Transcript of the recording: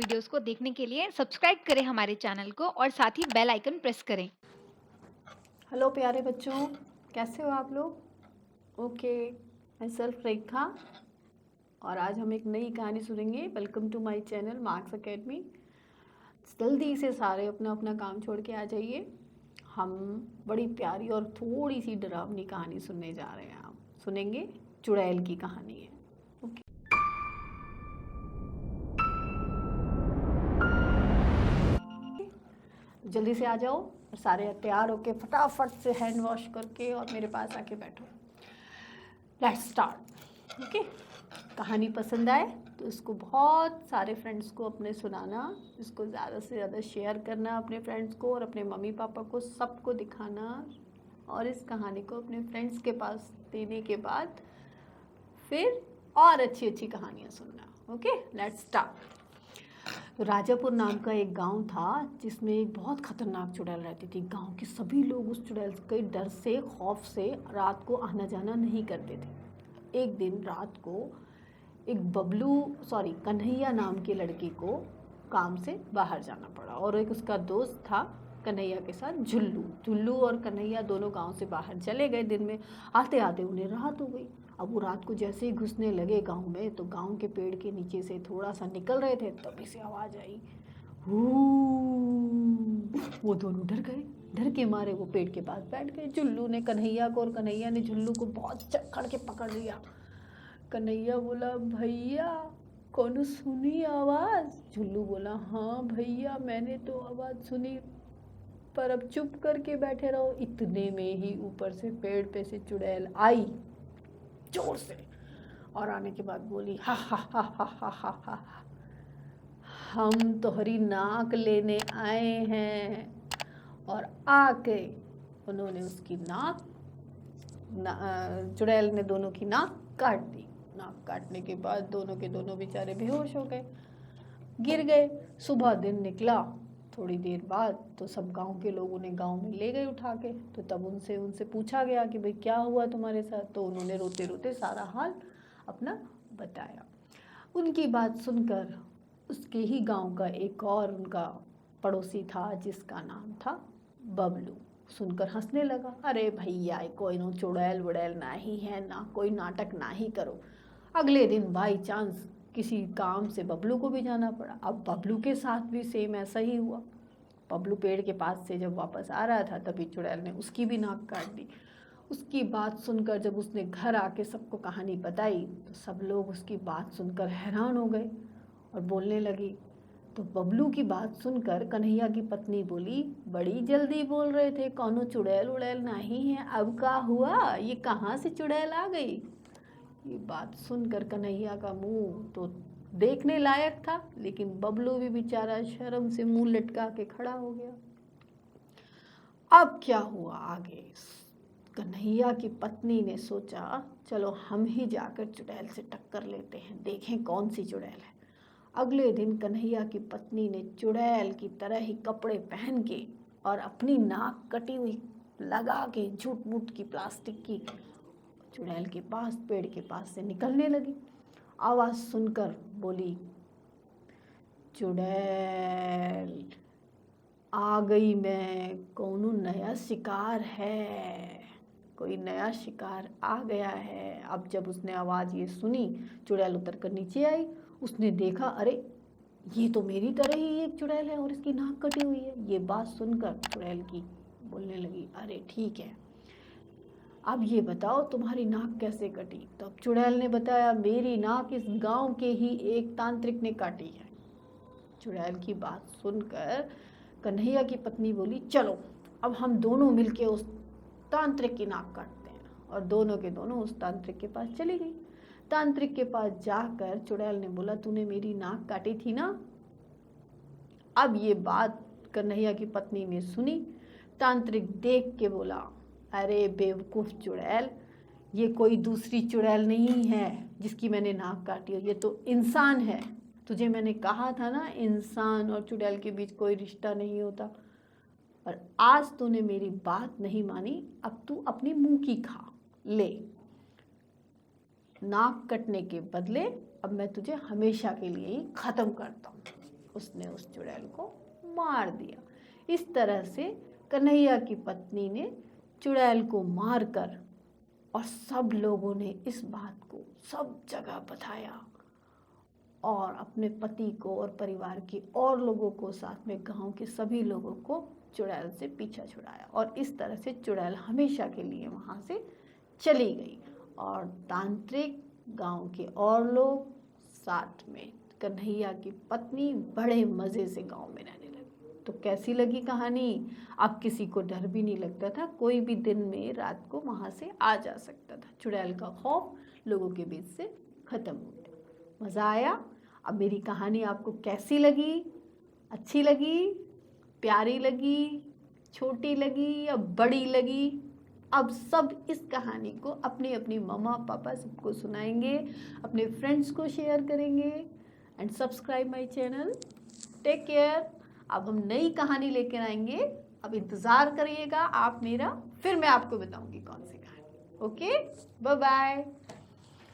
Videos को देखने के लिए सब्सक्राइब करें हमारे चैनल को और साथ ही बेल आइकन प्रेस करें। हेलो प्यारे बच्चों, कैसे हो आप लोग? ओके, मैं सेल्फ रेखा और आज हम एक नई कहानी सुनेंगे। Welcome to my channel Marks Academy. जल्दी से सारे अपना अपना काम छोड़ के आ जाइए। हम बड़ी प्यारी और थोड़ी सी डरावनी कहानी सुनने जा रहे हैं। आप सुनेंगे, चुड़ैल की कहानी है। ओके, जल्दी से आ जाओ और सारे तैयार होके फटाफट से हैंड वॉश करके और मेरे पास आके बैठो। Let's start. ओके, कहानी पसंद आए तो इसको बहुत सारे फ्रेंड्स को अपने सुनाना, इसको ज़्यादा से ज़्यादा शेयर करना अपने फ्रेंड्स को और अपने मम्मी पापा को सबको दिखाना और इस कहानी को अपने फ्रेंड्स के पास देने के बाद फिर और अच्छी अच्छी कहानियाँ सुनना। Okay, let's start. तो राजापुर नाम का एक गांव था जिसमें एक बहुत खतरनाक चुड़ैल रहती थी। गांव के सभी लोग उस चुड़ैल के डर से, खौफ से रात को आना जाना नहीं करते थे। एक दिन रात को एक कन्हैया नाम के लड़के को काम से बाहर जाना पड़ा और एक उसका दोस्त था कन्हैया के साथ झुल्लू और कन्हैया दोनों गांव से बाहर चले गए। दिन में आते आते उन्हें रात हो गई। अब वो रात को जैसे ही घुसने लगे गांव में तो गांव के पेड़ के नीचे से थोड़ा सा निकल रहे थे, तभी से आवाज़ आई, हू। वो दोनों डर गए। डर के मारे वो पेड़ के पास बैठ गए। झुल्लू ने कन्हैया को और कन्हैया ने झुल्लू को बहुत जकड़ के पकड़ लिया। कन्हैया बोला, भैया कौन सुनी आवाज़? झुल्लू बोला, हाँ भैया मैंने तो आवाज़ सुनी, पर अब चुप करके बैठे रहो। इतने में ही ऊपर से पेड़ पे से चुड़ैल आई जोर से और आने के बाद बोली, हा हा हा हा हा हा हा, हम तोहरी नाक लेने आए हैं। और आके उन्होंने उसकी चुड़ैल ने दोनों की नाक काट दी। नाक काटने के बाद दोनों के दोनों बेचारे बेहोश हो गए, गिर गए। सुबह दिन निकला थोड़ी देर बाद तो सब गांव के लोग उन्हें गांव में ले गए उठा के। तो तब उनसे पूछा गया कि भाई क्या हुआ तुम्हारे साथ? तो उन्होंने रोते रोते सारा हाल अपना बताया। उनकी बात सुनकर उसके ही गांव का एक और उनका पड़ोसी था जिसका नाम था बबलू, सुनकर हंसने लगा। अरे भैया कोई नो चुड़ैल वुड़ैल ना ही है, ना कोई नाटक ना ही करो। अगले दिन बाई चांस किसी काम से बबलू को भी जाना पड़ा। अब बबलू के साथ भी सेम ऐसा ही हुआ। बबलू पेड़ के पास से जब वापस आ रहा था तभी चुड़ैल ने उसकी भी नाक काट दी। उसकी बात सुनकर जब उसने घर आके सबको कहानी बताई तो सब लोग उसकी बात सुनकर हैरान हो गए और बोलने लगी। तो बबलू की बात सुनकर कन्हैया की पत्नी बोली, बड़ी जल्दी बोल रहे थे कौनो चुड़ैल उड़ैल नहीं है, अब क्या हुआ? ये कहाँ से चुड़ैल आ गई? ये बात सुनकर कन्हैया का मुंह तो देखने लायक था, लेकिन बबलू भी बेचारा शर्म से मुंह लटका के खड़ा हो गया। अब क्या हुआ आगे? कन्हैया की पत्नी ने सोचा, चलो हम ही जाकर चुड़ैल से टक्कर लेते हैं, देखें कौन सी चुड़ैल है। अगले दिन कन्हैया की पत्नी ने चुड़ैल की तरह ही कपड़े पहन के और अपनी नाक कटी हुई लगा के झूठ मूठ की प्लास्टिक की चुड़ैल के पास, पेड़ के पास से निकलने लगी। आवाज़ सुनकर बोली, चुड़ैल आ गई मैं, कौनो नया शिकार है, कोई नया शिकार आ गया है। अब जब उसने आवाज़ ये सुनी, चुड़ैल उतर कर नीचे आई। उसने देखा, अरे ये तो मेरी तरह ही एक चुड़ैल है और इसकी नाक कटी हुई है। ये बात सुनकर चुड़ैल की बोलने लगी, अरे ठीक है, अब ये बताओ तुम्हारी नाक कैसे कटी? तो अब चुड़ैल ने बताया, मेरी नाक इस गांव के ही एक तांत्रिक ने काटी है। चुड़ैल की बात सुनकर कन्हैया की पत्नी बोली, चलो अब हम दोनों मिलके उस तांत्रिक की नाक काटते हैं। और दोनों के दोनों उस तांत्रिक के पास चली गई। तांत्रिक के पास जाकर चुड़ैल ने बोला, तूने मेरी नाक काटी थी ना? अब ये बात कन्हैया की पत्नी ने सुनी। तांत्रिक देख के बोला, अरे बेवकूफ़ चुड़ैल, ये कोई दूसरी चुड़ैल नहीं है जिसकी मैंने नाक काटी हो, ये तो इंसान है। तुझे मैंने कहा था ना, इंसान और चुड़ैल के बीच कोई रिश्ता नहीं होता। और आज तूने मेरी बात नहीं मानी, अब तू अपनी मुंह की खा ले। नाक कटने के बदले अब मैं तुझे हमेशा के लिए ही ख़त्म करता हूँ। उसने उस चुड़ैल को मार दिया। इस तरह से कन्हैया की पत्नी ने चुड़ैल को मारकर, और सब लोगों ने इस बात को सब जगह बताया और अपने पति को और परिवार के और लोगों को, साथ में गांव के सभी लोगों को चुड़ैल से पीछा छुड़ाया। और इस तरह से चुड़ैल हमेशा के लिए वहाँ से चली गई और तांत्रिक, गांव के और लोग, साथ में कन्हैया की पत्नी बड़े मज़े से गांव में रहने लगी। तो कैसी लगी कहानी? अब किसी को डर भी नहीं लगता था, कोई भी दिन में रात को वहाँ से आ जा सकता था। चुड़ैल का खौफ लोगों के बीच से ख़त्म हो गया। मज़ा आया? अब मेरी कहानी आपको कैसी लगी? अच्छी लगी, प्यारी लगी, छोटी लगी या बड़ी लगी? अब सब इस कहानी को अपनी अपनी मम्मा पापा सबको सुनाएंगे, अपने फ्रेंड्स को शेयर करेंगे। And subscribe my channel. Take care. अब हम नई कहानी लेकर आएंगे, अब इंतज़ार करिएगा आप मेरा, फिर मैं आपको बताऊंगी कौन सी कहानी। Okay, bye bye.